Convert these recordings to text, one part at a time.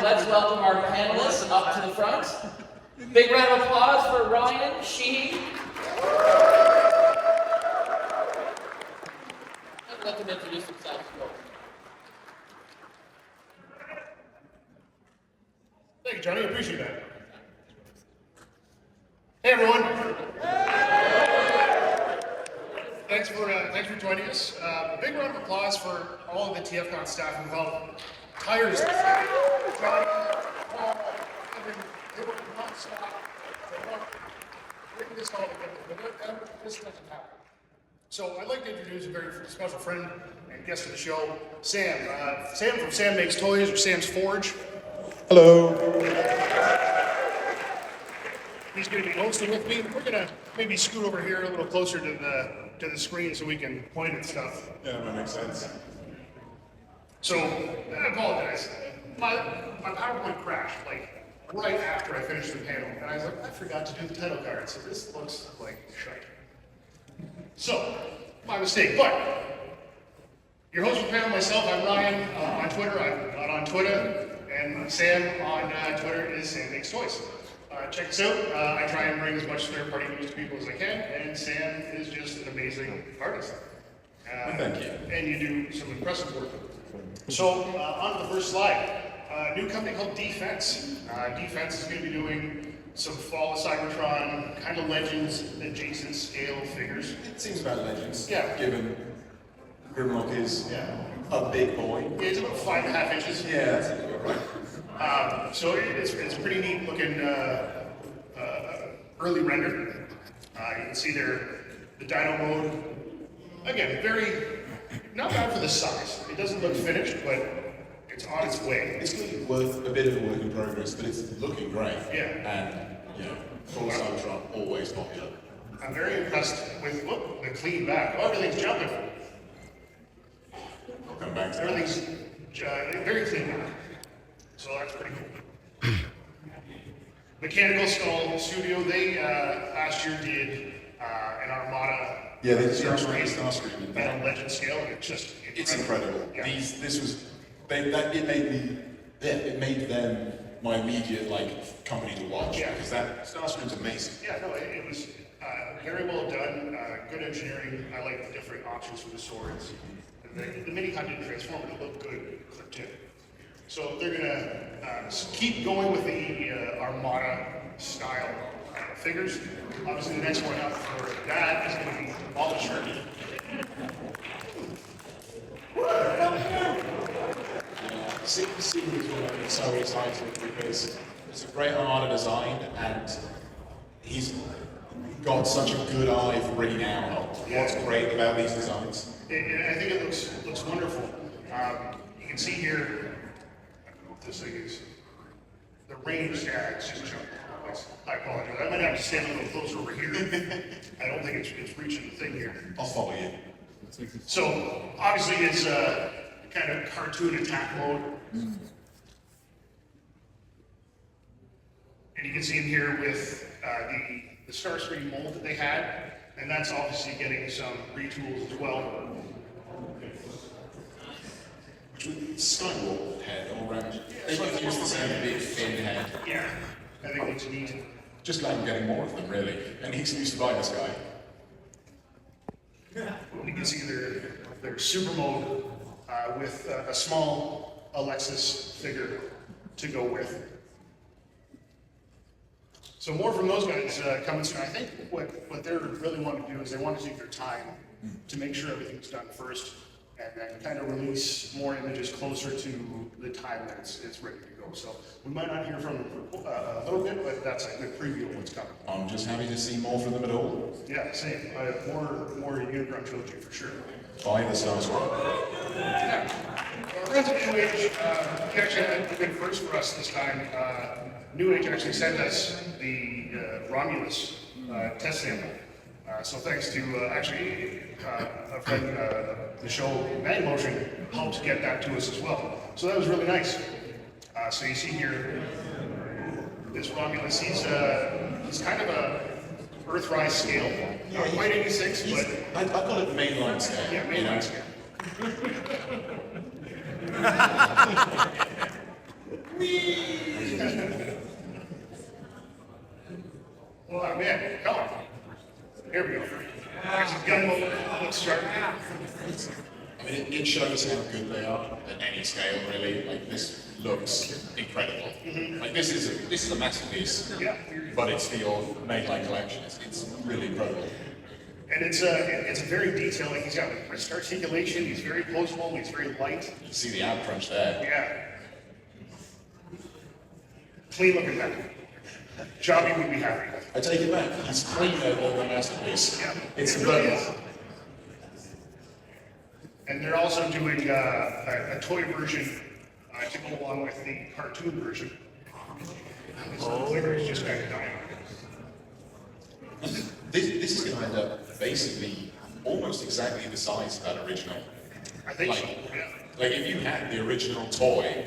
let's welcome our panelists up to the front. Big round of applause for Ryan Sheehy. And let them introduce themselves. Thank you, Johnny. I appreciate that. Hey, everyone. Thanks for joining us. A big round of applause for all of the TFCON staff who helped tirelessly. They were non-stop. They worked bring this all together. Without them, this doesn't happen. So I'd like to introduce a very special friend and guest of the show, Sam. Sam from Sam Makes Toys, or Sam's Forge. Hello. He's going to be hosting with me. We're going to maybe scoot over here a little closer to the screen so we can point at stuff. Yeah, that makes sense. So, I apologize. My PowerPoint crashed, like, right after I finished the panel. And I was like, I forgot to do the title card, so this looks like shite. So, my mistake. But, your host for the panel, myself, I'm Ryan. On Twitter, I'm not on Twitter. And Sam on Twitter is Sam Makes Toys. Check us out. I try and bring as much third-party news to people as I can, and Sam is just an amazing artist. Thank you. And you do some impressive work. So, on to the first slide. A new company called Defense. Defense is going to be doing some Fall of Cybertron, kind of Legends, adjacent scale figures. It seems about Legends. Yeah. Given Grimlock is a big boy. Yeah, it's about 5.5 inches. Yeah, that's about right. So it's pretty neat looking early render. You can see there the Dino mode. Again, not bad for the size. It doesn't look finished, but it's on its way. It's going to be worth a bit of a work in progress, but it's looking great. Yeah. And, full Cybertron, always popular. I'm very impressed with, look, the clean back. Oh, everything's jumping. I'll come back to Everything's very clean back. So that's pretty cool. Mechanical Skull Studio, they last year did an Armada. Yeah, they did Starscream Starscream. at a legend scale, and It's incredible. Yeah. It made them my immediate company to watch. Yeah. Because that Starscream's amazing. Yeah, no, it was very well done. Good engineering. I like the different options for the swords. And the mini con didn't transform, but it looked good clipped in. So they're gonna keep going with the Armada style figures. Obviously, the next one up for that is going to be Polisher. Seeing these is so exciting because it's a great Armada design and he's got such a good eye for bringing out what's great about these designs. I think it looks wonderful. You can see here, I don't know what this thing is. The range, it's just jumping. I apologize. I might have to stand a little closer over here. I don't think it's reaching the thing here. I'll follow you. So obviously it's kind of cartoon attack mode. And you can see in here with the Starscream mold that they had, and that's obviously getting some retools as well. Which was Skywalker head all around. They both use the same big thin head. Yeah, I think it's neat. Just like I'm getting more of them really. And he's used to buy this guy. You can see their super mode with a small Alexis figure to go with. So more from those guys coming soon. I think what they really want to do is they want to take their time to make sure everything's done first, and then kind of release more images closer to the time that it's ready to go. So we might not hear from them for a little bit, but that's a good preview of what's coming. I'm just happy to see more from them at all. Yeah, same. More Unicron trilogy for sure. Buy the Starscream. Yeah. Friends of New Age, actually had a good first for us this time. New Age actually sent us the Romulus test sample. So thanks to actually a friend, the show Mag Motion helped get that to us as well. So that was really nice. So you see here, this Romulus, he's kind of a Earthrise scale. Not quite 86, but I've got it mainline scale. yeah, mainline scale. Here we go. There's his gun mode. Looks sharp. I mean, it shows how good they are at any scale, really. Like, this looks incredible. Like, this is a masterpiece, but it's for your mainline collection. It's really incredible. And it's a very detailed. Like, he's got like wrist articulation. He's very closable. He's very light. You can see the out crunch there. Yeah. Clean looking back. Jobby would be happy. I take it back. He's cleaner than the masterpiece. Yeah, It's it really incredible. is. And they're also doing a toy version to go along with the cartoon version. The figure is just kind of dying. This is going to end up basically almost exactly the size of that original. I think so. Like, Yeah. like if you had the original toy,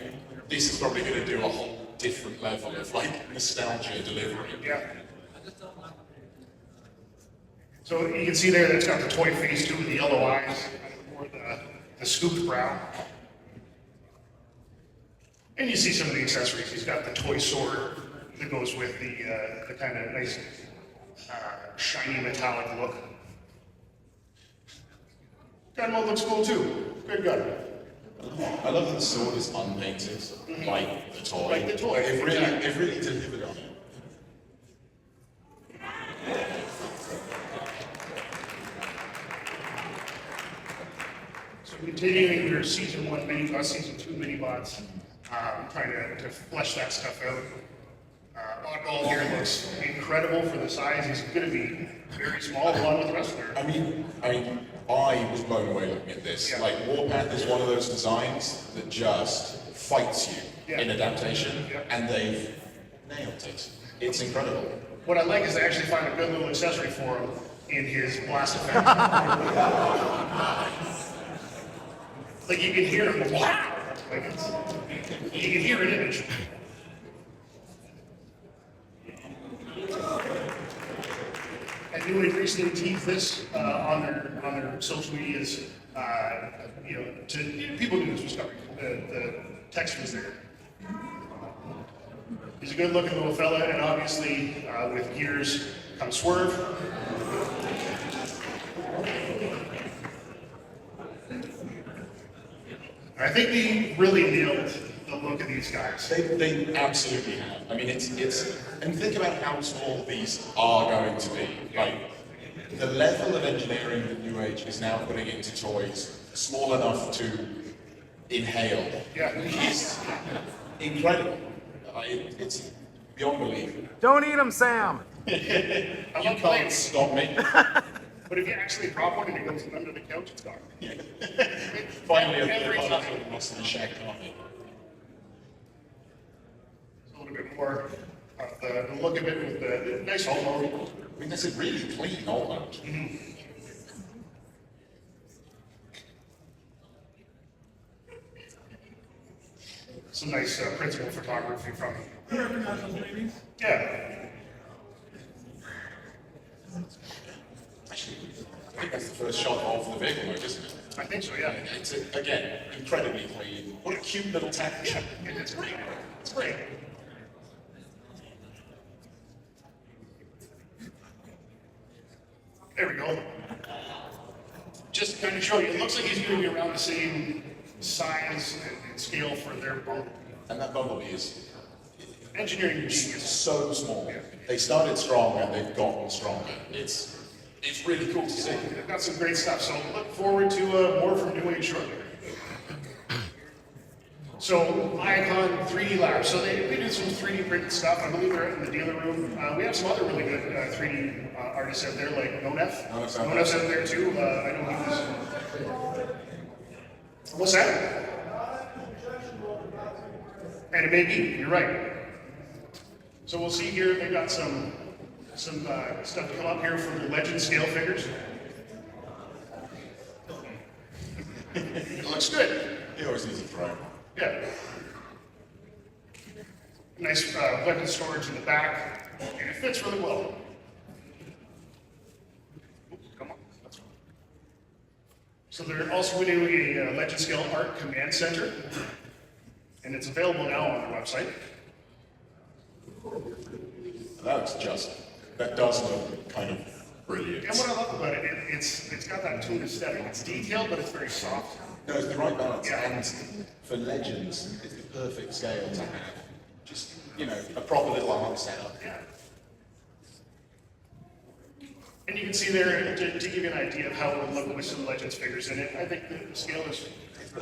this is probably going to do a whole different level of like nostalgia delivery. Yeah. So you can see there that it's got the toy face too, with the yellow eyes, or the scooped brow. And you see some of the accessories. He's got the toy sword that goes with the kind of nice shiny metallic look. Gun mode looks cool too. Good gun. I love that the sword is unpainted, like the toy. Like the toy, They've really delivered on it. So continuing your season 1 mini, season 2 mini bots, trying to flesh that stuff out. Oddball here looks incredible for the size. He's going to be very small along with the rest of their. I mean, I was blown away looking at this. Yeah. Like, Warpath is one of those designs that just fights you in adaptation, and they've nailed it. It's incredible. What I like is they actually find a good little accessory for him in his blast effect. Like you can hear him, wow! Like you can hear an image. And New Age recently teased this on their social medias. People knew this was coming. The text was there. He's a good-looking little fella, and obviously, with gears comes Swerve. I think they really nailed the look of these guys. They absolutely have. I mean, it's and think about how tall these are going to be. Like, the level of engineering that New Age is now putting into toys, small enough to inhale, is incredible. It's beyond belief. Don't eat them, Sam! I You love can't planes, stop me. but if you actually drop one and it goes under the couch, it's gone. Finally, Every I've time. got lost in the shack carpet. A little bit more of the look of it with the nice home mode. I mean, that's a really clean all mode. Some nice principal photography from him. You recognize those ladies? Yeah. Actually, I think that's the first shot of the vehicle mode, isn't it? I think so, yeah. It's, again, incredibly clean. What a cute little tackle. It's great. It's great. There we go. Just to kind of show you, it looks like he's going to be around the same size and scale for their boat. And that bumblebee is Engineering genius. so small. They started strong and they've gotten stronger. It's really cool to see. They've got some great stuff, so look forward to more from New Age shortly. So, Icon 3D Labs. So they do some 3D printed stuff. I believe they're in the dealer room. We have some other really good 3D artists out there, like Nonef. Nonef's out there too. I know he was. What's that? And it may be. You're right. So we'll see here. They've got some stuff to come up here for the Legend scale figures. It looks good. He always needs a throw. Yeah. Nice weapon storage in the back, and it fits really well. Come on. So they're also doing a Legend Scale Art Command Center, and it's available now on their website. That does look kind of Brilliant. And what I love about it, it's got that toon aesthetic. It's detailed, but it's very soft. No, it's the right balance, Yeah. and for Legends, it's the perfect scale to have. Just, you know, a proper little arm setup. Yeah. And you can see there, to give you an idea of how it would look with some Legends figures in it, I think the scale is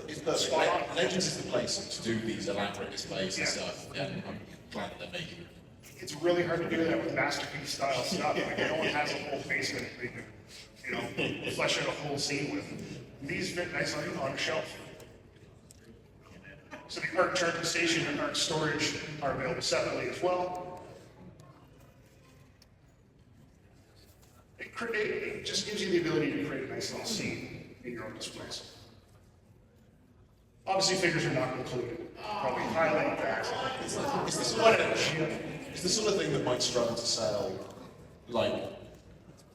It's perfect. spot on. Legends is the place to do these elaborate displays and Yeah. stuff, and I'm glad that they're making it. It's really hard to do that with masterpiece style stuff. Like, no one has a whole basement they can, you know, flesh out a whole scene with. These fit nicely on a shelf. So the art charging station and art storage are available separately as well. It just gives you the ability to create a nice little scene in your own displays. Obviously, figures are not included. Probably highlight that. It's the sort of thing that might struggle to sell, like,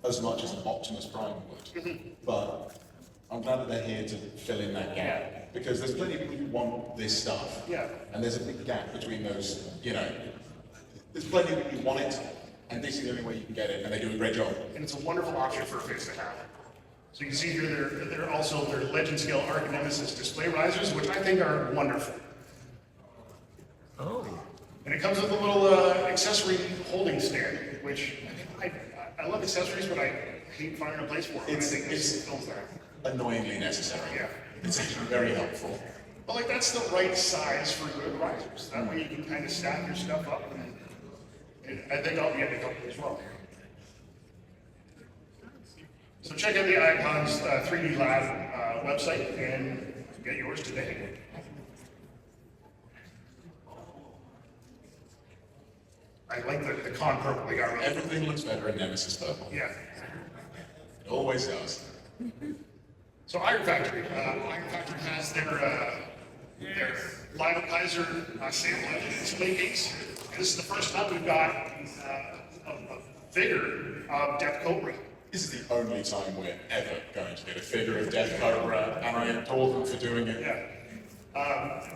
as much as an Optimus Prime would. But I'm glad that they're here to fill in that gap, because there's plenty of people who want this stuff. Yeah. And there's a big gap between those, you know, there's plenty of people who want it, and this is the only way you can get it, and they do a great job. And it's a wonderful option for a face to have. So you can see here, they're also their Legend Scale Arc Nemesis display risers, which I think are wonderful. Oh. And it comes with a little accessory holding stand, which I love accessories, but I hate finding a place for them. I think this fills that. Annoyingly necessary. Yeah. It's actually very helpful. But like that's the right size for good risers. That way you can kind of stack your stuff up, and I think I'll be getting a couple as well. So check out the Icons 3D Lab website and get yours today. I like the con purple they got. Everything looks better in Nemesis purple. Yeah. It always does. So Iron Factory. Iron Factory has their Lionel Kaiser sample display case. And this is the first time we've got a figure of Death Cobra. This is the only time we're ever going to get a figure of Death Cobra, and I adore them for doing it. Yeah.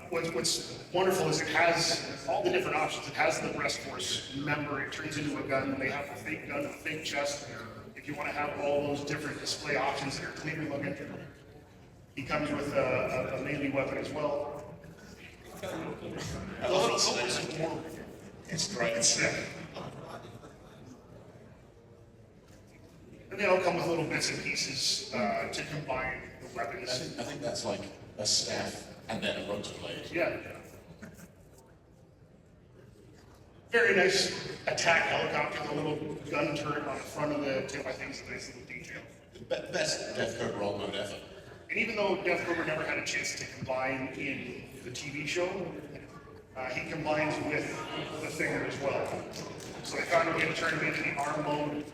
What's wonderful is it has all the different options. It has the breast force member. It turns into a gun. They have a fake gun, a fake chest. If you want to have all those different display options that are clean looking, he comes with a melee weapon as well. I love it. It's great. Yeah. And they all come with little bits and pieces to combine the weapons. I think that's like a staff and then a rotor blade. Yeah. Very nice attack helicopter, the little gun turret on the front of the tip. I think is a nice little detail. The best Death Cobra alt mode ever. And even though Death Cobra never had a chance to combine in the TV show, he combines with the figure as well. So they found a way to turn him into the arm mode.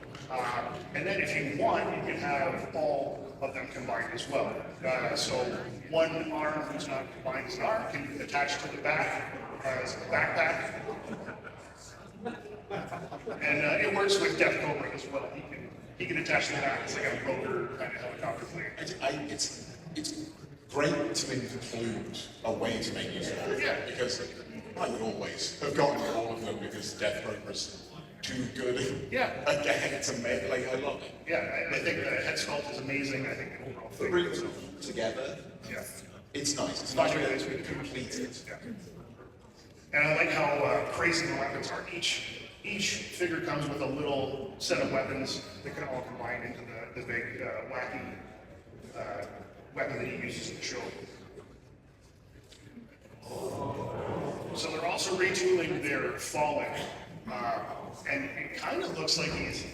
And then if you want, you can have all of them combined as well. So one arm who's not combined as an arm can attach to the back as a backpack. And it works with Death Cobra as well. He can attach to the back as like a rotor kind of helicopter plane. It's great to include a way to make use of it. Yeah. Because I would always have gotten all of them because Death Cobra's too good. Yeah. Again, it's amazing. Like, I love it. Yeah, I think the head sculpt is amazing. I think the overall But thing. bringing them together, Yeah. it's nice. It's Much nice really to nice way to complete it. Yeah. And I like how crazy the weapons are. Each figure comes with a little set of weapons that can all combine into the big wacky weapon that he uses in the show. So they're also retooling their Fallen, and it kind of looks like he's.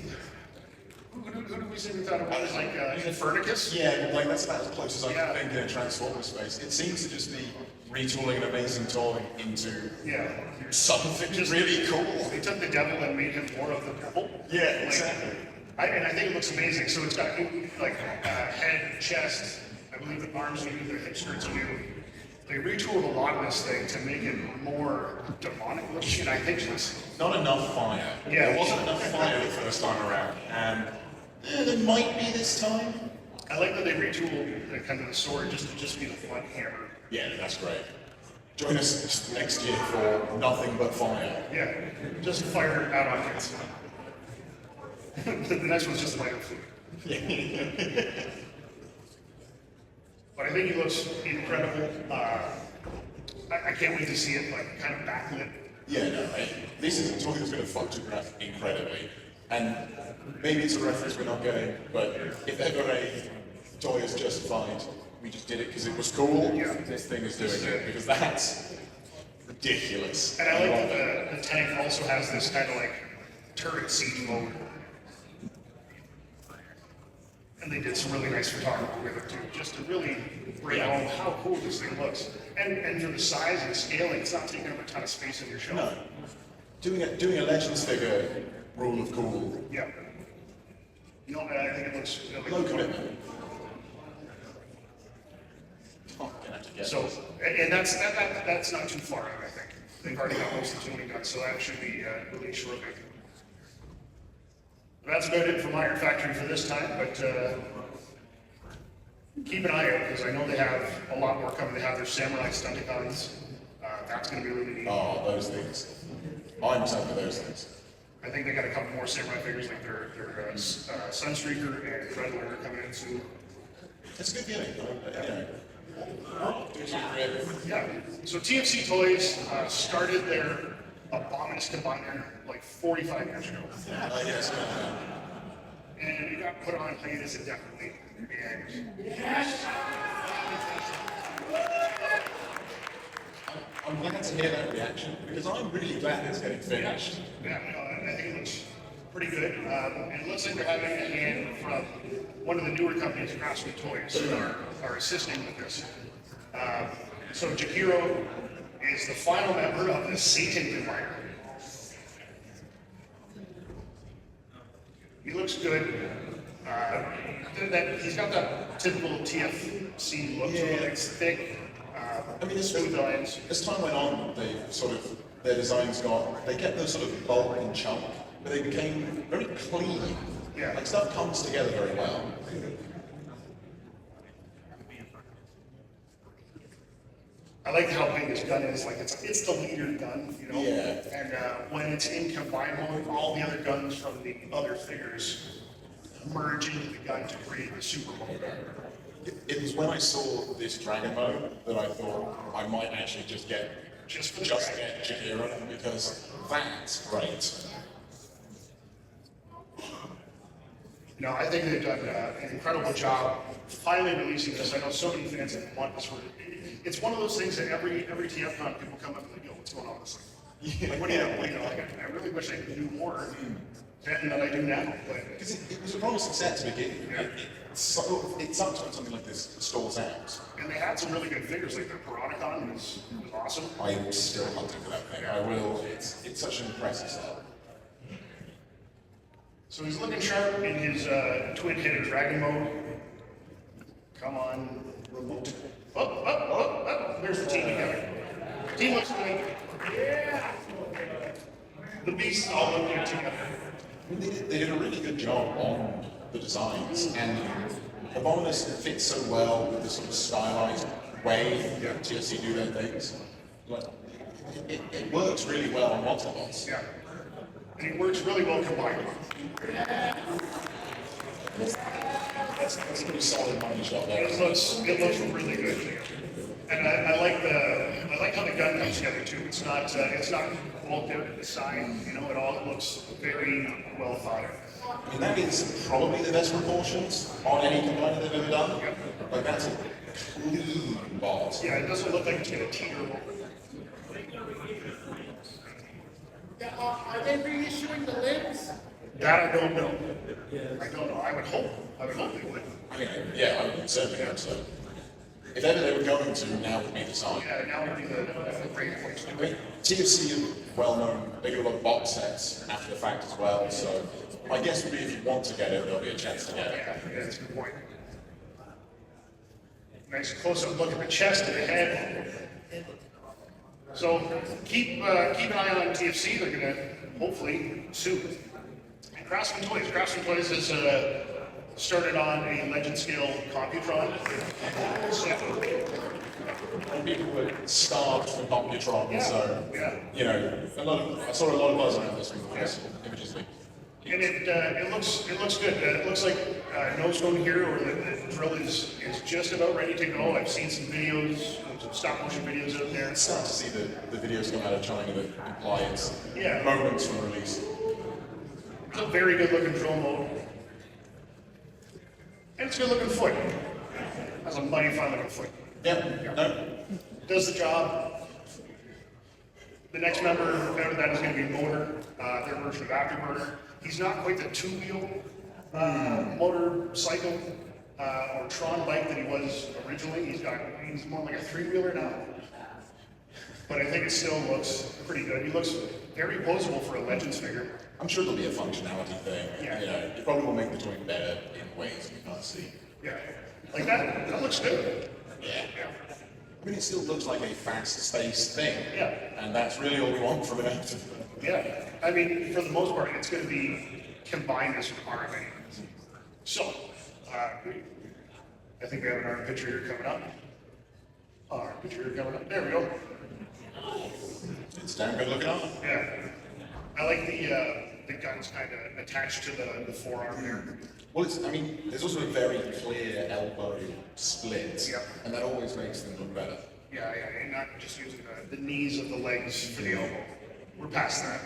Who do we say we thought it was? Like Infernicus? Yeah, like that's about as close as I Yeah. can think in a Transformer space. It seems to just be retooling an amazing toy into Yeah. something Just really cool. They took the devil and made him more of the devil. Yeah, Like, exactly. And I think it looks amazing. So it's got like head, chest. I believe the arms do, the hip skirts do. They retooled a lot of this thing to make it more demonic looking. And I think it's Not enough fire. Yeah. There wasn't enough fire the first time around, and there might be this time. I like that they retooled the kind of the sword just to be the front hammer. Yeah, that's great. Join us next year for nothing but fire. Yeah, just fire out on hits. The next one's just lighter fluid. But I think he looks incredible. I can't wait to see it like kind of backlit. Yeah, no, this is a toy that's going to photograph incredibly. And maybe it's a reference we're not getting, but if ever a toy is justified, we just did it because it was cool. Yeah. This thing is doing it because that's ridiculous. And I like that the tank also has this kind of like turret siege mode. And they did some really nice photography with it too, just to really bring home how cool this thing looks. And for the size and scaling, it's not taking up a ton of space in your shelf. No. Doing a Legends figure, rule of cool. Yeah. You know, I think it looks really Low cool. commitment. Oh, gonna have to get So, this. and that's not too far out, I think. They've already got most of the tuning done, so that should be released shortly. That's about it for Iron Factory for this time, but keep an eye out because I know they have a lot more coming. They have their Samurai Stunticons. That's going to be really neat. Oh, those things. I'm excited for those things. I think they got a couple more Samurai figures like their Sunstreaker and Dreadlord coming in soon. It's a good feeling, do something creative. Yeah. So TFC Toys started their Abominous Combiner like 45 years ago. Yes. And it got put on hiatus indefinitely. And I'm glad to hear that reaction because I'm really glad it's getting finished. yeah, no, I think it looks pretty good. And it looks like they're having a hand from one of the newer companies, Craftsman Toys, who are assisting with this. So Jakiro is the final member of the Satan Combiner. He looks good. He's got that typical TFC look, so it's thick. I mean, smooth lines. as time went on, their designs they kept those sort of bulk and chunk, but they became very clean. Yeah. Like stuff comes together very well. I like how big this gun is. Like it's the leader gun, you know. Yeah. And when it's in combine mode, all the other guns from the other figures merge into the gun to create the super mode. It was when I saw this Dragon mode that I thought I might actually just get Jakiro because that's great. No, I think they've done an incredible job finally releasing this. I know so many fans have wanted this. It's one of those things that every TFCON people come up and like, yo, what's going on with this thing? Like, what do you know? Like, I really wish I could do more than I do now. Because it was a promising set to begin with. It's sometimes when something like this stalls out. And they had some really good figures, like their Piranacon was awesome. I'm still hunting for that thing. I will. It's such an impressive set. So he's looking sharp in his twin-headed dragon mode. Come on, remote. Oh, there's the team together. Team looks good. Yeah. The beasts all look good together. They did a really good job on the designs, and Abominus fits so well with the sort of stylized way TFC do their things. Like, it works really well on Baltmotrix. Yeah. And it works really well combined. That's a pretty solid money shot there. It looks really good. And I like how the gun comes together too. It's not bulked out at the side. You know, it looks very well thought out. I mean, that is probably the best proportions on any combiner they've ever done. Like, that's a clean bolt. Yeah, it doesn't look like it's going to teeter over. Are they reissuing the limbs? That I don't know. I don't know. I would hope they would. I mean, yeah, I would certainly hope so. If ever they were going to, now would be the time. Yeah, now would be the great place to I do mean, it. TFC are well known, they do a lot of box sets after the fact as well, so my guess would be if you want to get it, there'll be a chance to get it. Yeah, that's a good point. Nice close-up look at the chest and the head. So keep an eye on TFC. They're going to hopefully soon. And Craftsman Toys. Craftsman Toys has started on a legend scale Computron. And people were starved for Baltmatrix, so, Yeah. you know, I saw a lot of buzz around this one, the first images leaked. And it looks good. It looks like no stone here, or the drill is just about ready to go. I've seen some videos, some stop motion videos out there. It's sad to see the videos come out of China that imply it's Yeah. moments from release. It's a very good looking drill mode. And it's a good looking foot. That's a mighty fine looking foot. Yeah, no, Does the job. The next member out of that is going to be Motor, their version of Afterburner. He's not quite the two-wheel motorcycle or Tron bike that he was originally. He's more like a three-wheeler now. But I think it still looks pretty good. He looks very posable for a Legends figure. I'm sure there'll be a functionality thing. Yeah. You know, it probably will make the toy better in ways we can't see. Yeah, like that. That looks good. Yeah. I mean, it still looks like a fast-paced thing. Yeah. And that's really all we want from an active. Yeah, I mean, for the most part, it's going to be combined as an RMA. So, I think we have an art picture here coming up. Art picture here coming up. There we go. It's damn good looking on. Yeah, I like the guns kind of attached to the forearm there. Well, I mean, there's also a very clear elbow split, Yep. and that always makes them look better. Yeah, and not just using the knees of the legs for the elbow. We're past that.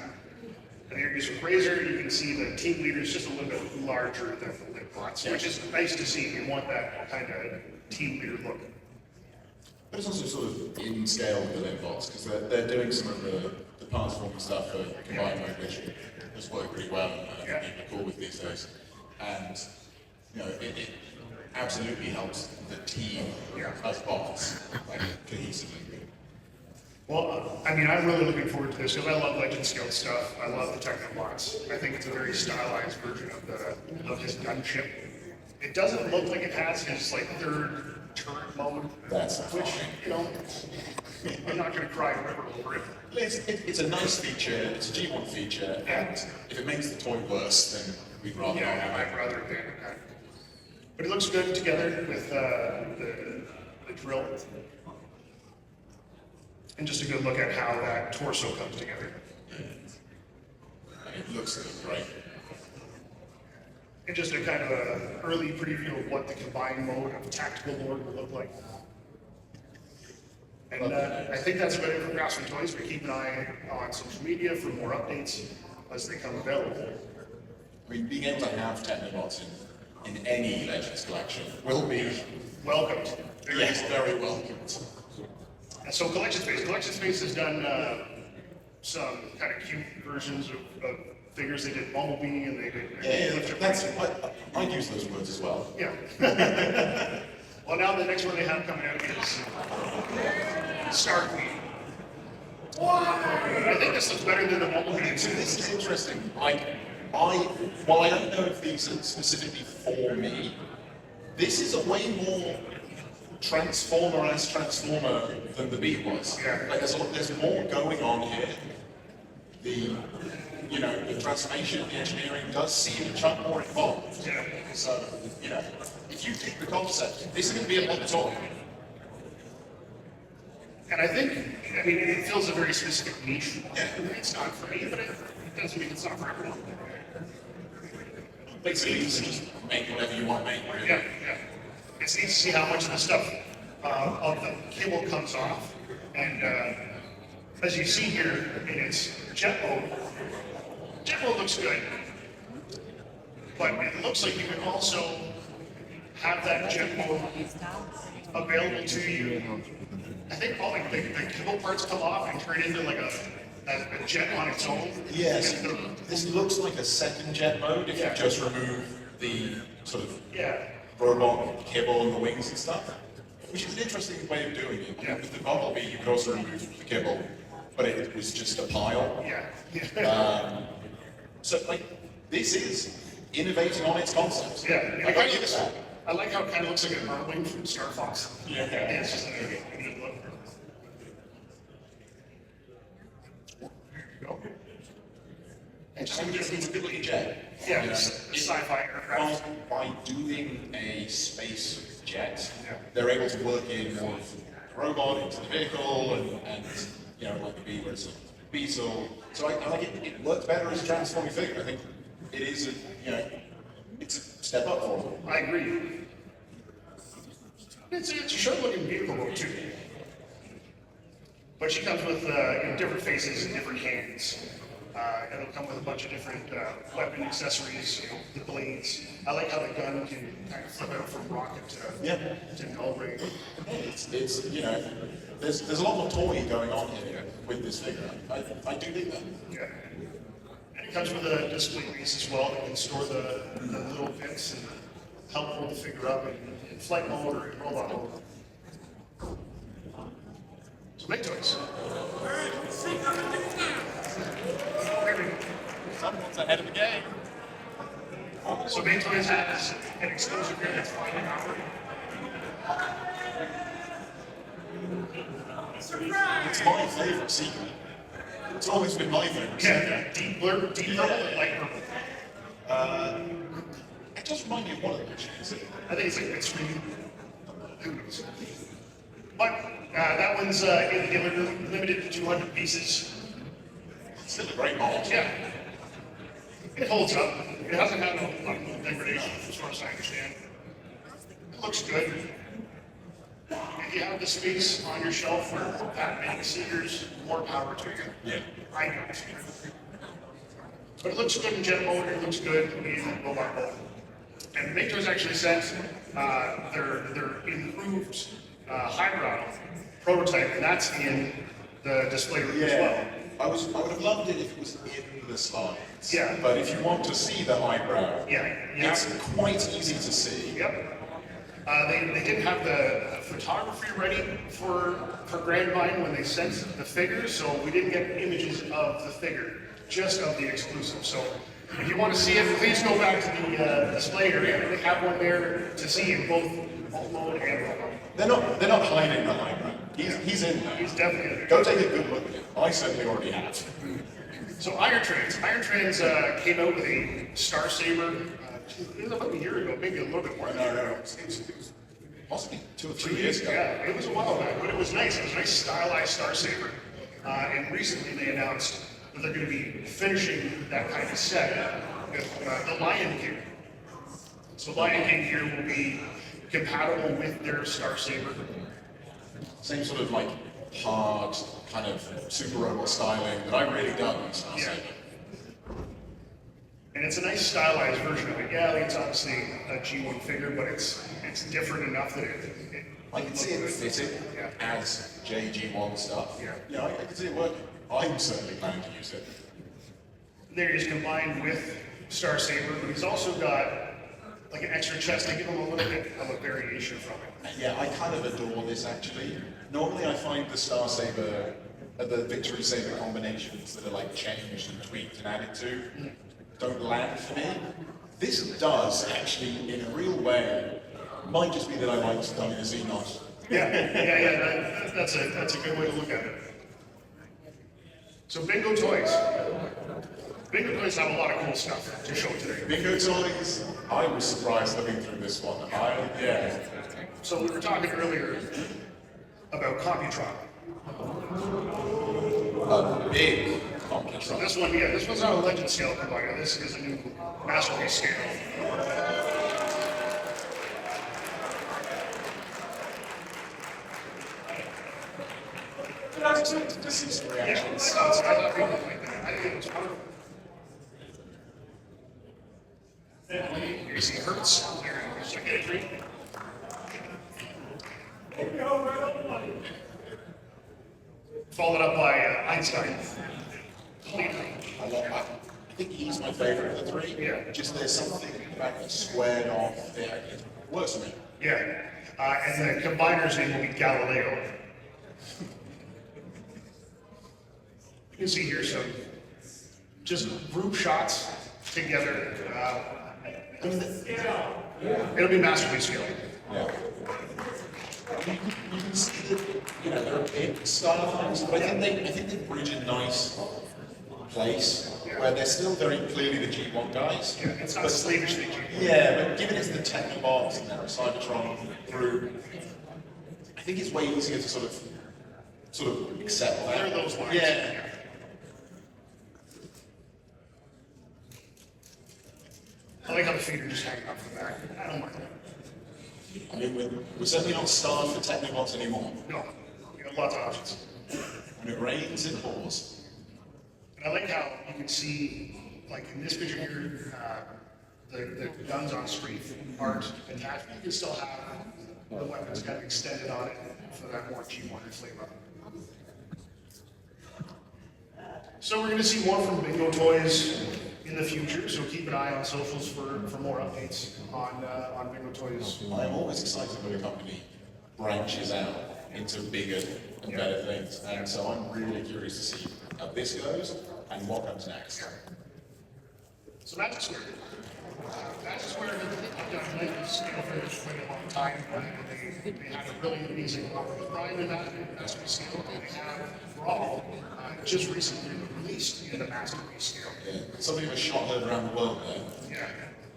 And here is a Razor. You can see the team leader is just a little bit larger than the Lipbots, which is nice to see. You want that kind of team leader look. But it's also sort of in scale with the Dinobots, because they're doing some of the past form stuff for combined mode, which has worked pretty well, and I think people are cool with these days. And, you know, it absolutely helps the team as bots, like, cohesively. Well, I mean, I'm really looking forward to this because I love Legend Scale stuff. I love the Technobots. I think it's a very stylized version of his gunship. It doesn't look like it has his like third turret mode, That's which fine. you know, I'm not going to cry forever over it. It's a nice feature, it's a G1 feature, and if it makes the toy worse, then we'd rather not have it. I'd rather abandon that. But it looks good together with the drill. And just a good look at how that torso comes together. It looks great. And just a kind of an early preview of what the combined mode of Tactical Lord will look like. And I think that's about it for Craftsman Toys. We keep an eye on social media for more updates as they come available. I mean, being able to have Technobots in any Legends collection will be Welcomed. very welcomed. And so Collection Space has done some kind of cute versions of figures. They did Bumblebee and they did I'd use those words as well. Yeah. Well, now the next one they have coming out is Starqueen. I think this looks better than the Bumblebee. So this is interesting. While I don't know if these are specifically for me, this is a way more Transformer-esque Transformer than the Beat was. Yeah. Like there's more going on here. The transformation, the engineering does seem a chunk more involved. Yeah. So, if you take the concept, this is going to be a lot toy. And I think, it fills a very specific niche. Yeah. It's not for me, but it doesn't mean it's not for everyone. Basically, you can just make whatever you want to make, really. Yeah. It's neat to see how much of the stuff of the kibble comes off. And as you see here in its jet mode looks good. But it looks like you can also have that jet mode available to you. I think all the kibble parts come off and turn into like a jet on its own. Yes, And this looks like a second jet mode if Yeah. you just remove the sort of yeah. robot kibble and the wings and stuff, which is an interesting way of doing it. Yeah. With the Bumblebee, you could also remove the kibble, but it was just a pile. Yeah. So, this is innovating on its concept. Yeah. I give it that. I like how it kind of looks like an Earthwing from Star Fox. Yeah. It's just a neat look. There you go. And just it's a good looking jet. Yeah, it's a sci-fi aircraft. By doing a space jet, Yeah. they're able to work in more of the robot into the vehicle and like the Bee where it's a beetle. So I like it. It works better as a transforming figure. I think it is it's a step up for them. I agree. It's a sharp-looking vehicle though too. But she comes with different faces and different hands. It'll come with a bunch of different weapon accessories, the blades. I like how the gun can kind of flip out from rocket to null ray. It's there's a lot of toy going on here with this figure. I do think that. Yeah. And it comes with a display base as well that can store the little bits and help hold the figure up in flight mode or in robot mode. So make toys. Someone's ahead of the game. So Main Toys has an exclusive here that's flying out. It's my favourite secret. It's always been my favourite secret. Yeah, deep purple and light purple. It does remind me of one of the machines. I think it's like extreme. Who knows? But that one's limited to 200 pieces. It's still a great model. Yeah. It holds up. It hasn't had a lot of degradation, as far as I understand. It looks good. If you have the space on your shelf for that many seekers, more power to you. Yeah. I don't. But it looks good in jet mode, it looks good in robot mode. And Matrix actually sent their improved highbrow prototype, and that's in the display room as well. I would have loved it if it was in the slides. Yeah. But if you want to see the eyebrow, Yeah. it's quite easy to see. Yep. They didn't have the photography ready for Grand Vine when they sent the figure, so we didn't get images of the figure, just of the exclusive. So if you want to see it, please go back to the display area. They have one there to see in both alt mode and raw mode. They're not hiding the eyebrow. He's in there. He's definitely there. Go take a good look at it. I certainly already have. So Iron Trans came out with a Star Saber. It was about a year ago, maybe a little bit more. No. It was possibly 2 or 3 years ago. Yeah, it was a while back, but it was nice. It was a nice stylized Star Saber. And recently they announced that they're going to be finishing that kind of set with the Lion King. So Lion King here will be compatible with their Star Saber. Same sort of like hard, kind of super robot styling that I really dug in Star Yeah. Saber. And it's a nice stylized version of it. Yeah, it's obviously a G1 figure, but it's different enough that it I can see it fitting Yeah. as JG1 stuff. Yeah. I can see it working. I'm certainly planning to use it. There he's combined with Star Saber, but he's also got like an extra chest to give him a little bit of a variation from it. Yeah, I kind of adore this actually. Normally I find the Star Saber, the Victory Saber combinations that are like changed and tweaked and added to, don't land for me. This does actually, in a real way. Might just be that I like stunning a Xenos. Yeah. That's a good way to look at it. So Bingo Toys. Bingo Toys have a lot of cool stuff to show today. Bingo Toys, I was surprised looking through this one. So we were talking earlier about Computron. A big So Computron. this one's not a legend scale provider. This is a new masterpiece scale. I was excited to see some Yeah, reactions. I thought people would like that. I think it was wonderful. Here you see Hertz. There's circuitry. Followed up by Einstein. I love that. I think he's my favourite of the three. Yeah. Just there's something about the squared off. It works for me. Yeah. And the combiner's name will be Galileo. You can see here some just group shots together. It'll be masterpiece scale. Yeah. You can see that, they're a big stylized, but I think they bridge a nice place where they're still very clearly the G1 guys. Yeah, it's not slavishly cheap. Yeah, but given it's the Technobots and they're a Cybertron group, I think it's way easier to sort of accept that. Clear those lines. Yeah. I like how the feet are just hanging off the back. I don't mind that. I mean, we're certainly not starved for Technobots anymore. No, we got lots of options. When it rains, it pours. And I like how you can see, like in this picture here, the guns on screen aren't attached. You can still have the weapons kind of extended on it for that more G1 flavor. So we're going to see more from Bingo Toys in the future, so keep an eye on socials for more updates on Bingo Toys. I'm always excited when a company branches out into bigger and better things, and so I'm really curious to see how this goes and what comes next. So Magic Square. Magic Square have done Legends scale for quite a long time. They have a really amazing with Brian and that's what scale. And they have Brawl just recently released in the Masterpiece scale. Yeah, something of a shot heard around the world there. Yeah,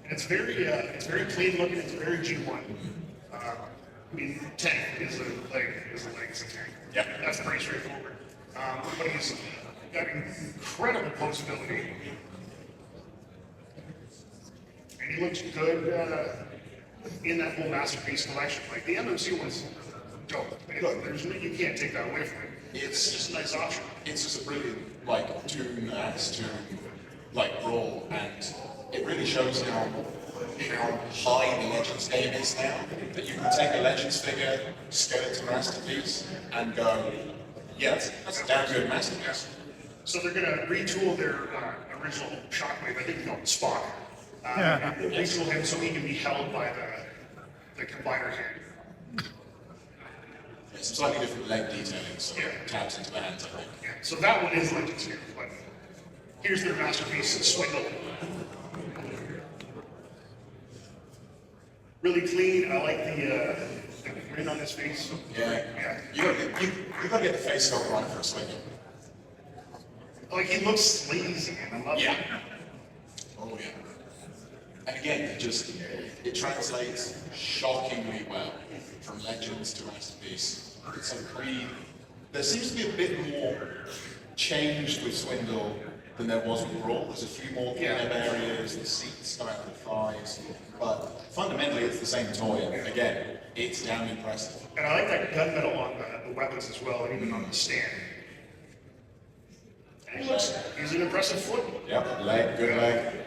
and it's very clean looking. It's very G1. I mean, tank is a legacy tank. Yeah, that's pretty straightforward. But he's got incredible posability. And he looks good in that whole Masterpiece collection. Like the MMC one's dope. You can't take that away from it. It's just a nice option. It's just a brilliant, like, tune brawl, and it really shows how high the Legends game is now. That you can take a Legends figure, scale it to Masterpiece, and go, yeah, that's a damn good Masterpiece. So they're going to retool their original Shockwave, I think called Spock. Retool him so he can be held by the combiner hand. It's slightly different leg detailing, so it taps into the hands, I think. Yeah. So that one is Legends here, but here's their Masterpiece, Swindle. Really clean. I like the grin on his face. Yeah. You gotta get the face sculpt right for a Swindle. Like he looks sleazy, and I love it. Oh yeah. And again, it translates shockingly well from Legends to Masterpiece. It's so clean. There seems to be a bit more changed with Swindle than there was with Brawl. There's a few more clean-up areas, the seats come out of the thighs, but fundamentally it's the same toy, and again, it's damn impressive. And I like that gunmetal on the weapons as well, and even on the stand. And he's an impressive foot. Yep, leg, good leg.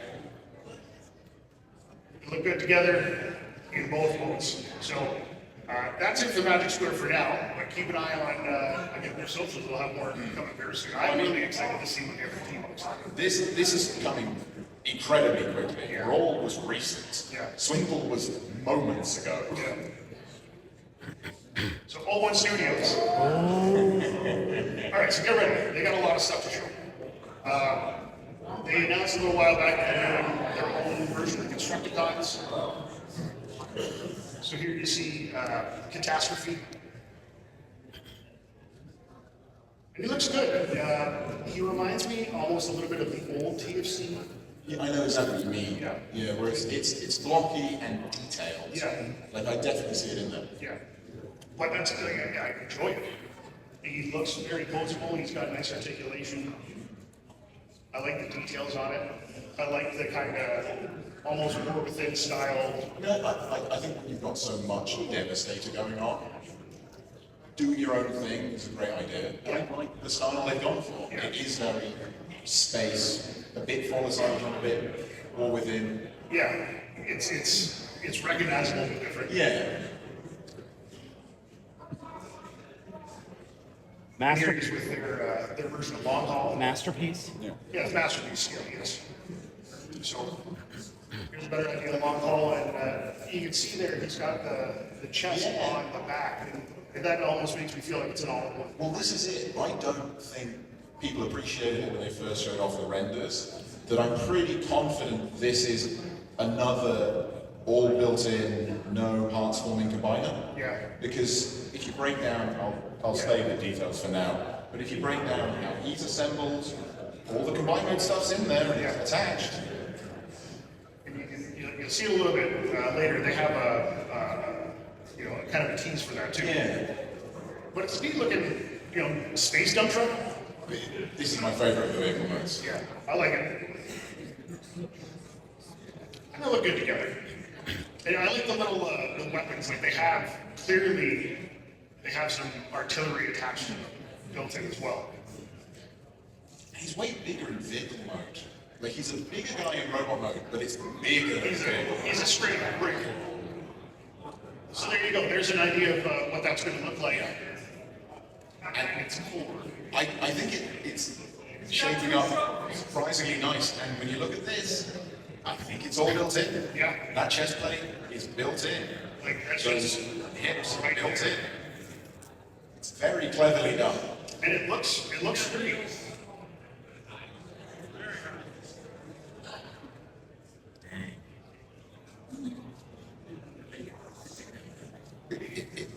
Look good together in both modes. So that's it for Magic Square for now, but keep an eye on their socials. We'll have more coming very soon. I'm really excited to see what their team looks like. This is coming incredibly quickly. Yeah. Brawl was recent. Yeah. Swindle was moments ago. Yeah. So O1 Studios. All right, so get ready. They got a lot of stuff to show. They announced a little while back that they're doing their own version of Constructicons. So here you see Catastrophe. And he looks good. He reminds me almost a little bit of the old TFC. Yeah, I know exactly what you mean. Yeah. Where it's blocky and detailed. Yeah. Like I definitely see it in there. Yeah. But that's the thing, I enjoy it. He looks very posable, he's got nice articulation. I like the details on it. I like the kind of almost more within style. I think when you've got so much Devastator going on, do your own thing is a great idea. I like the style they've gone for. Yeah. It is very space, a bit volatile, a bit more within. Yeah, it's recognizable but different. Yeah. Masterpiece with their version of Long Haul. Masterpiece? Yeah. Yeah, it's Masterpiece scale, yes. So here's a better idea of Long Haul, and you can see there he's got the chest on the back, and that almost makes me feel like it's an all-in-one. Well, this is it. I don't think people appreciated it when they first showed off the renders. That I'm pretty confident this is another all built-in, no parts forming combiner. Yeah. Because if you break down, I'll stay the details for now, but if you break down how he's assembled, all the combined mode stuff's in there and it's attached. And you'll see a little bit later, they have a kind of a tease for that too. Yeah. But it's neat looking, space dump truck. This is my favorite of the vehicle modes. Yeah, I like it. And they look good together. And I like the little the weapons. Like they have some artillery attached to them, built in as well. He's way bigger in vehicle mode. Like he's a bigger guy in robot mode, but it's bigger than vehicle. He's a straight up brick. So there you go. There's an idea of what that's going to look like. And it's cool. I think it's shaping up surprisingly nice. And when you look at this, I think it's all built in. Yeah. That chest plate is built in. Like that's Those just hips are right built there. in. It's very cleverly done. And it looks great.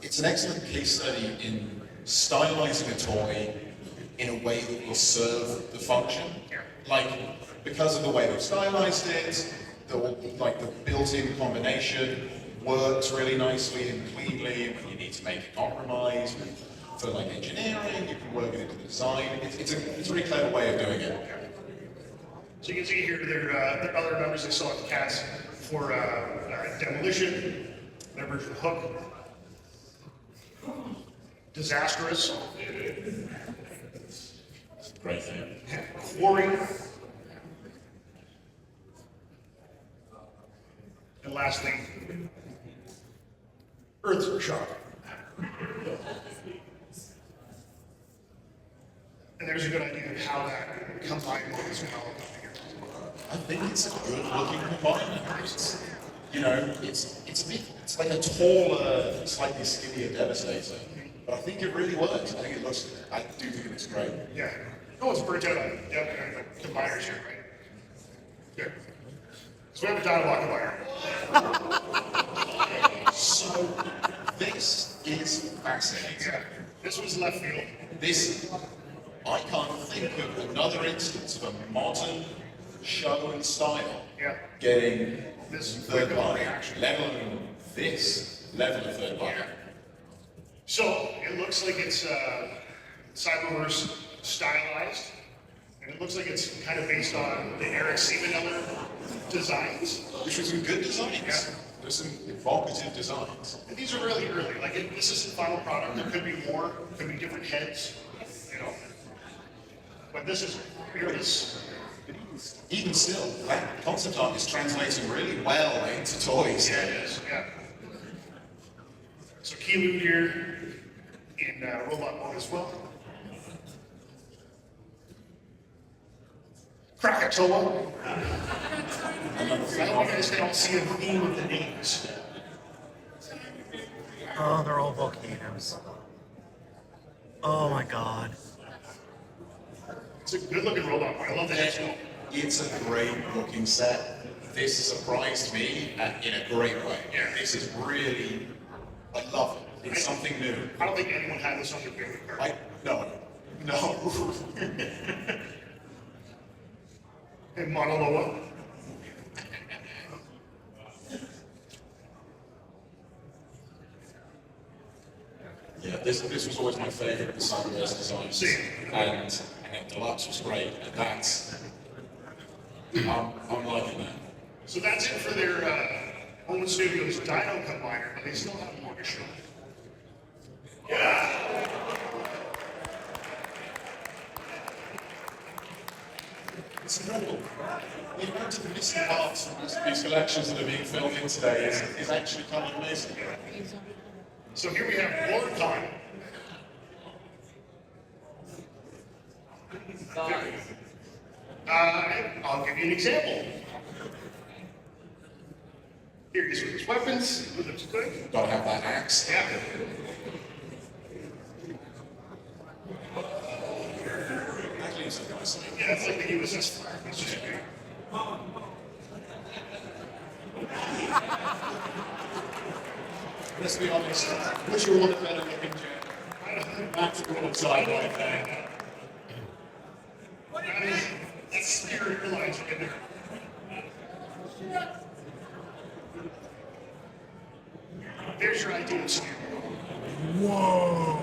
It's an excellent case study in stylizing a toy in a way that will serve the function. Like, because of the way they've stylized it, the built-in combination works really nicely and cleanly. When you need to make a compromise for like engineering, you can work it into the design. It's a really clever way of doing it. So you can see here their other members they saw at the cast for Demolition, their version of Hook, Disastrous, Great thing. Quarry, and lastly, Earthshock. And there's a good idea of how that combined as well. I think it's a good looking combiner. It's like a taller, slightly skinnier Devastator. But I think it really works. I do think it looks great. Yeah. No one's burnt out on combiners here, right? Good. So we have a Dinobot combiner. So this is fascinating. Yeah. This was left field. I can't think of another instance of a modern show and style getting This third quick party reaction. let alone this level of third party. So it looks like it's Cyberverse stylized, and it looks like it's kind of based on the Eric Siebeneller designs. Which was some good designs. Yeah. There's some evocative designs. And these are really early. Like this is the final product. There could be more. Could be different heads. But this is fearless. Even still, that concept art is translating really well into toys. Yeah, it is. Yeah. So Kilu here in robot mode as well. Krakatoa. I don't know if you guys can see a theme of the names. Oh, they're all volcanoes. Oh my god. It's a good looking robot. I love the head sculpt. It's a great looking set. This surprised me in a great way. Yeah. This is really, I love it. It's something new. I don't think anyone had this on their favorite card. No. And Monoloa. Yeah, this was always my favorite of the Cyberverse designs. Same. And Deluxe was great. And that's, I'm liking that. So that's it for their Owen Studios Dino Combiner, and they still have more to show. It's incredible. The amount of missing parts from these collections that are being filmed in today is actually kind of amazing. So here we have Lord Con. I'll give you an example. Here he's with his weapons. It looks good. Gotta have that axe. Yeah. Actually, it's a nice thing. Yeah, it's like the USS flag. It's just big. Let's be honest, wish you were a better looking jet. That's a good side like that. That's Spirit Airlines right there. There's your idea of Spirit. Whoa!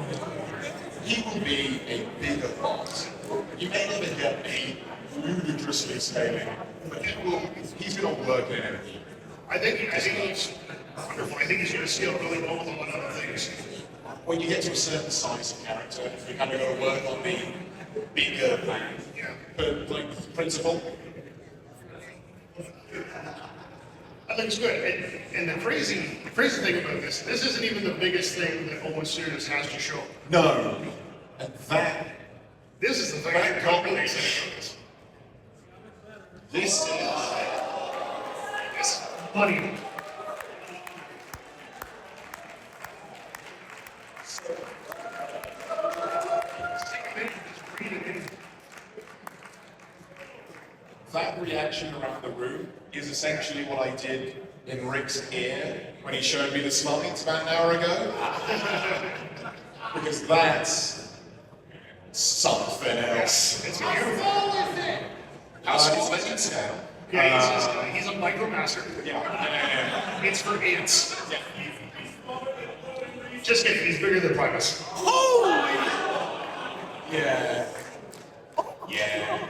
He will be a bigger boss. You may never get a ludicrously scaling, but he's going to work in it. I think he's wonderful. I think he's going to scale really well with a lot of other things. When you get to a certain size of character, you kind of got to work on being bigger than, but like principle. I think it's good. And the crazy thing about this isn't even the biggest thing that Owen Studios has to show. No. And This is the thing that got really excited about this. this is This money. that reaction around the room is essentially what I did in Rick's ear when he showed me the slides about an hour ago. Because that's something else. It's How beautiful. small is it? How small is it scale? Yeah, he's a micromaster. Yeah. It's for ants. Yeah. Just kidding, he's bigger than Primus. Yeah. Yeah.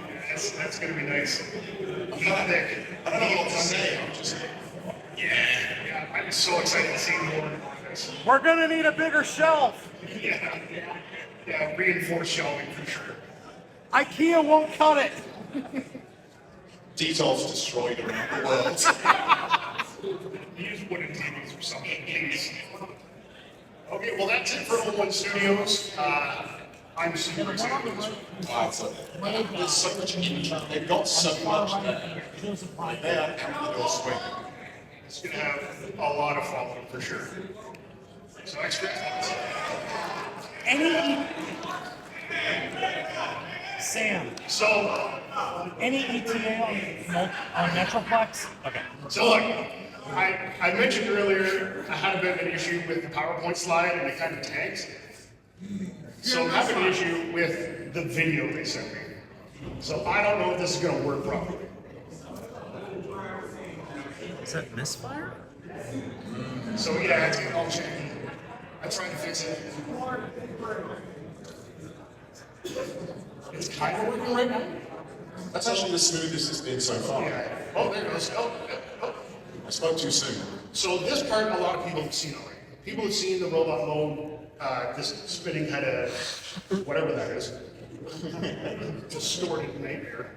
That's gonna be nice. He's thick. I don't know what to say. I'm just. Yeah, I'm so excited to see more of this. We're gonna need a bigger shelf. Yeah, reinforced shelving for sure. IKEA won't cut it. Details destroyed around the world. Use wooden TVs or something, please. Okay, well that's it for Owen Studios. I'm super excited for this one. Wow, so there's so much interest. They've got so much there. Like they are out the door swinging. It's gonna have a lot of following for sure. So extra thoughts. Sam, So, any ETA on Metroplex? Okay. so look, I mentioned earlier I had a bit of an issue with the PowerPoint slide and it kind of tanks. So I'm having an issue with the video they sent me. So I don't know if this is gonna work properly. Is that misfire? So yeah, it's all changed. I tried to fix it. It's kind of working right now. That's actually the smoothest it's been so far. Yeah. Oh, there it goes. Oh. I spoke too soon. So this part, a lot of people have seen already. People have seen the robot mode, this spinning head of whatever that is. Distorted nightmare.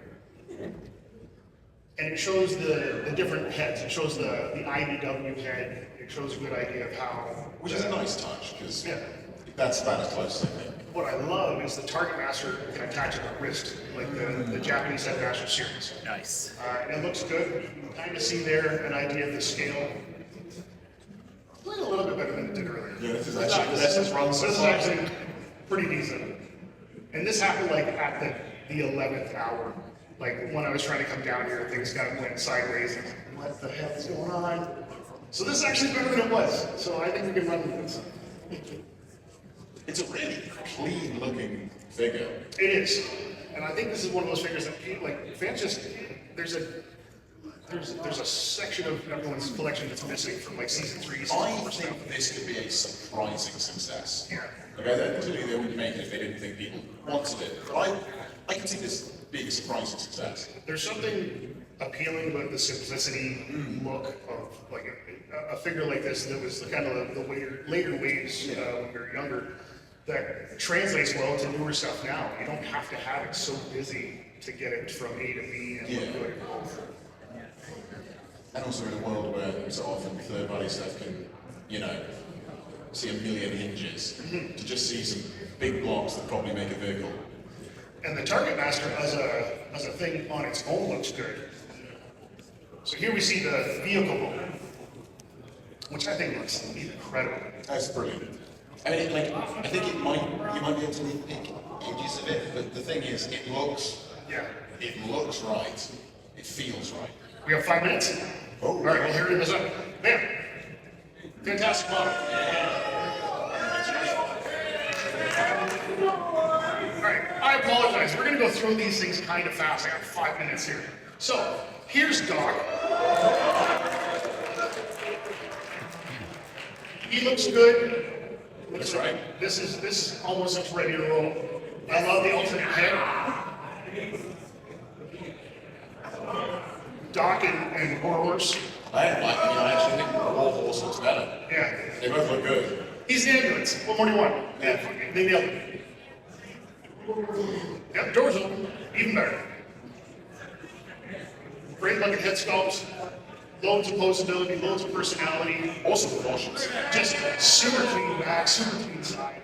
And it shows the different heads. It shows the IDW head. It shows a good idea of how. Which is a nice touch, because Yeah. that's about as close as I think. What I love is the target master can attach at the wrist, like the Japanese Headmaster series. Nice. And it looks good. You can kind of see there an idea of the scale. Doing a little bit better than it did earlier. Yeah, this is actually- this is run so This is far. actually pretty decent. And this happened like at the 11th hour. Like when I was trying to come down here, things kind of went sideways. And what the hell is going on? So this is actually better than it was. So I think we can run with this. It's a really clean looking figure. It is, and I think this is one of those figures that like fans just there's a section of everyone's collection that's missing from like season 3. I Season 4 stuff. think this could be a surprising success. Yeah. Like, clearly they wouldn't make it if they didn't think people wanted it. But I can see this being a surprising success. There's something appealing about the simplicity look of like a figure like this that was kind of the later waves when we were younger. That translates well to newer stuff now. You don't have to have it so busy to get it from A to B and look good. And also in a world where so often third-party stuff can, see a million hinges, to just see some big blocks that probably make a vehicle. And the Target Master as a thing on its own looks good. So here we see the vehicle mode, which I think looks incredible. That's brilliant. I mean, I think you might be able to nitpick edges of it, but the thing is, it looks right. It feels right. We have 5 minutes. Oh. All right, well, here it is up. Bam. Fantastic model. All right, I apologize. We're going to go through these things kind of fast. I got 5 minutes here. So, here's Doc. He looks good. That's right. This is almost looks ready to roll. I love the alternate head. Doc and Horrors I actually think Warhorse looks better. Yeah. They both look good. He's the ambulance. What more do you want? Yeah. They nailed it. Yep, doors open. Even better. Great looking head sculpts. Loads of posability, loads of personality. Awesome proportions. Just super clean back, super clean side.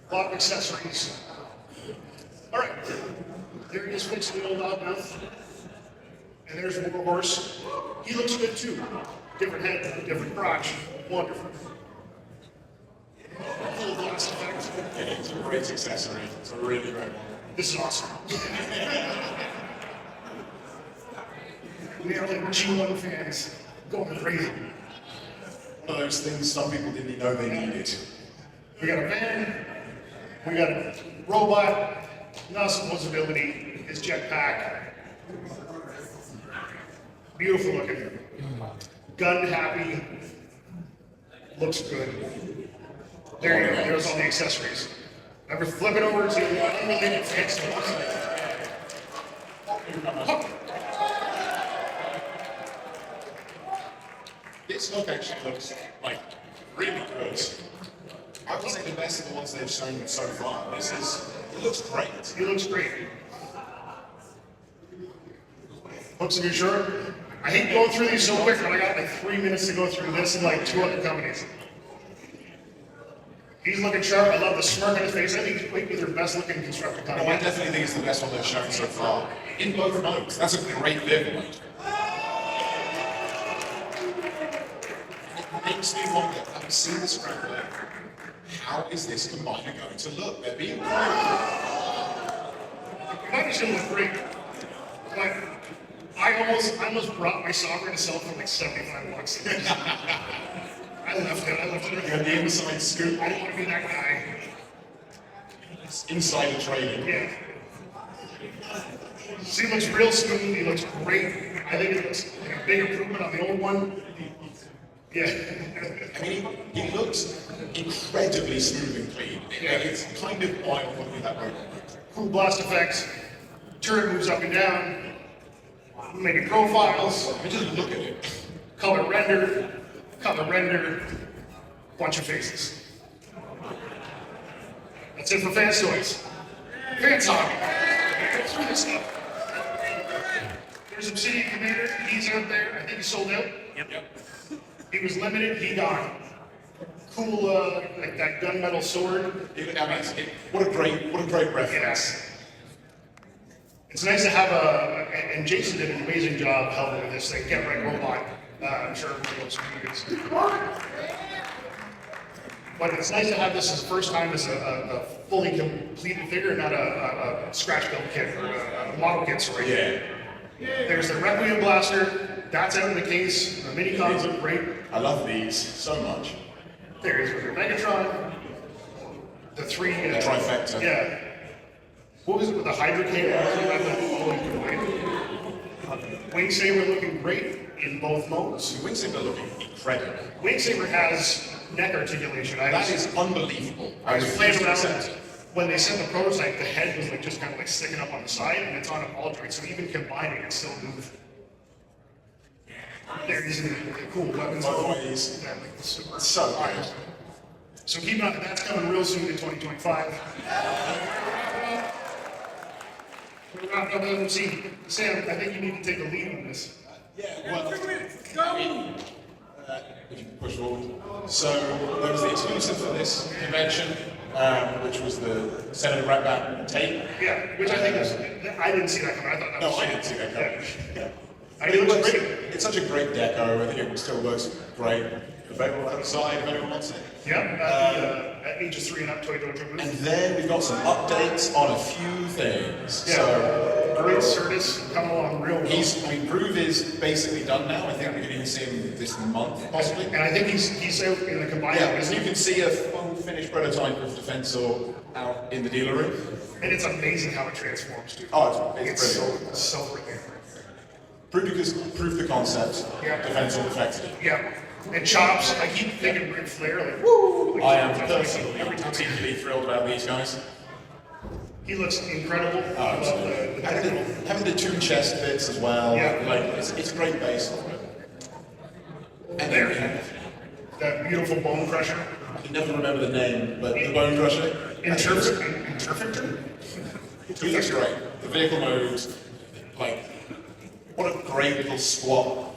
A lot of accessories. All right. There he is fixing the old Loudmouth. And there's Warhorse. He looks good too. Different head, different crotch. Wonderful. Full blast effect. It's a great accessory. It's a really great one. This is awesome. We are like G1 fans going crazy. One of those things some people didn't even know they needed. We got a van, we got a robot, awesome posability, his jetpack. Beautiful looking. Gun happy. Looks good. There you go, there's all the accessories. Now we're flipping over to the unrelated FansToys. This look actually looks like really good. I would say the best of the ones they've shown so far. It looks great. He looks great. Looks good, sure. I hate going through these so quick, but I got like 3 minutes to go through this and like 2 other companies. He's looking sharp. I love the smirk on his face. I think he might be their best looking constructor No, company. I definitely think it's the best one they've shown so far. In both modes. That's a great vehicle. It makes me wonder, having seen the scrambler, how is this combiner going to look? They're being Combiner's gonna look great. But I almost brought my sovereign to sell for like 75 bucks. I left it. You're the inside scoop. I didn't want to be that guy. It's insider trading. Yeah. So he looks real smooth. He looks great. I think it looks like a big improvement on the old one. Yeah. I mean, he looks incredibly smooth and clean. It's kind of wild looking at that way. Cool blast effects. Turret moves up and down. Making profiles. I mean, just look at it. Color render. Bunch of faces. That's it for FansToys. FansToys. Go through this stuff. There's Obsidian Commander. He's out there. I think he sold out. Yep. He was limited. He gone. Cool, like that gunmetal sword. What a great reference. Yes. It's nice to have and Jason did an amazing job helping with this thing. Get right robot. I'm sure everybody knows who it is. But it's nice to have this as the first time as a fully completed figure, not a scratch build kit or a model kit, sorry. Yeah. There's the Requiem Blaster. That's out in the case. The mini coms look great. I love these so much. There is with your Megatron. The three. The trifecta. Yeah. What was it with the Hydra cannon? Wing Saber looking great in both modes. The Wingsaber looking incredible. Wing Saber has neck articulation. That is unbelievable. I was playing around with when they sent the prototype. The head was like just kind of like sticking up on the side, and it's on a ball joint. So even combining, it still moves. There's the cool weapons. Always. Yeah, like the super. So good. So keep an eye. That's coming real soon in 2025. We're wrapping up LMC. Sam, I think you need to take the lead on this. Yeah, well, if you can push forward. So there was the exclusive for this convention, which was the Senator Ratbat tape. Yeah, which I think is, I didn't see that coming. I thought that No, was. I didn't see that coming. Yeah. I think it looks great. It's such a great deco. I think it still works great. Available outside if anyone wants it. Yeah, at ages 3 and up, Toy Dojo And booth. then we've got some updates on a few things. Yeah, So great Certus coming along real well. Groove is basically done now. I think we can even see him this month, possibly. And I think he's out in the combined Yeah, business. you can see a full finished prototype of Defensor out in the dealer room. And it's amazing how it transforms, dude. Oh, it's It's brilliant. so brilliant. Prove the concept. Yeah. Defensor perfected. Yeah. And chops, I keep thinking Ric Flair, like, woo! Like, I am every personally time. particularly thrilled about these guys. He looks incredible. Oh, I love absolutely. the technical. Having the two chest bits as well. Yeah. Like it's a great base. And there we have. That beautiful bone crusher. I can never remember the name, but the Bone Crusher. Interfector? He looks great. The vehicle moves, like, what a great little squat.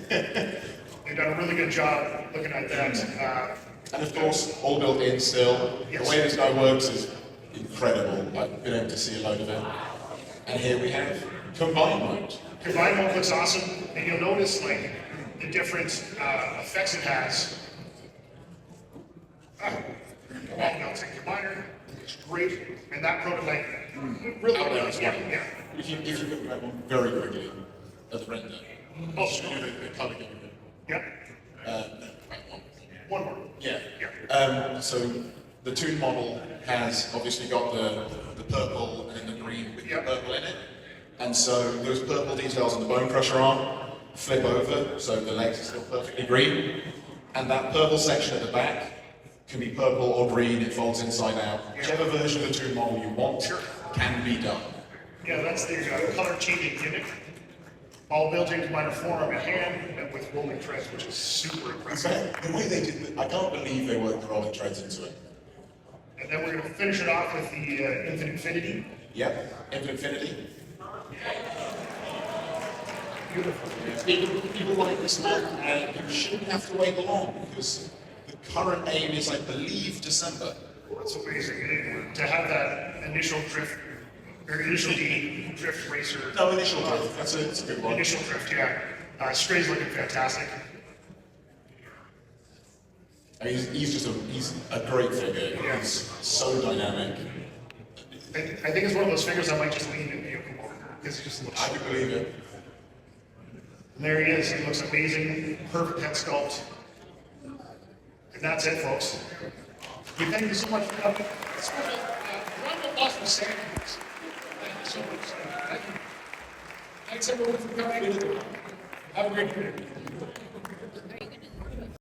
They've done a really good job looking at that. And of course, all built in still. Yes. The way this guy works is incredible. I've been able to see a load of it. And here we have combined mode. Combine mode looks awesome, and you'll notice like the different effects it has. Wall melting combiner, it's great, and that prototype really Out there does as well. work. Yeah. If you look at one very quickly at the render, Oh, show you the color giving it. yeah. One more. Yeah. Yeah. So the Toon model has obviously got the purple and then the green with Yep. the purple in it. And so those purple details on the Bone Crusher arm flip over, so the legs are still perfectly green. And that purple section at the back can be purple or green, it folds inside out. Whichever version of the Toon model you want can be done. Yeah, that's the color changing gimmick. All built into minor forearm and hand, and with rolling treads, which is super In impressive. fact, the way they did it, I can't believe they worked the rolling treads into it. And then we're going to finish it off with the Infinite Infinity. Yep, Infinite Infinity. Beautiful. People like this one, and you shouldn't have to wait long because the current aim is, I believe, December. That's amazing. And to have that initial drift, or initial drift racer. No, initial drift. That's a good one. Initial drift, yeah. Stray's looking fantastic. And he's a great figure. Yeah. He's so dynamic. I think it's one of those figures I might just lean in vehicle mode because it just looks I so can good. believe it. And there he is. He looks amazing. Perfect head sculpt. And that's it, folks. We thank you so much for coming. Let's go to round of applause for Sam. Thank you so much. Thank you. Thanks everyone for coming. Have a great day.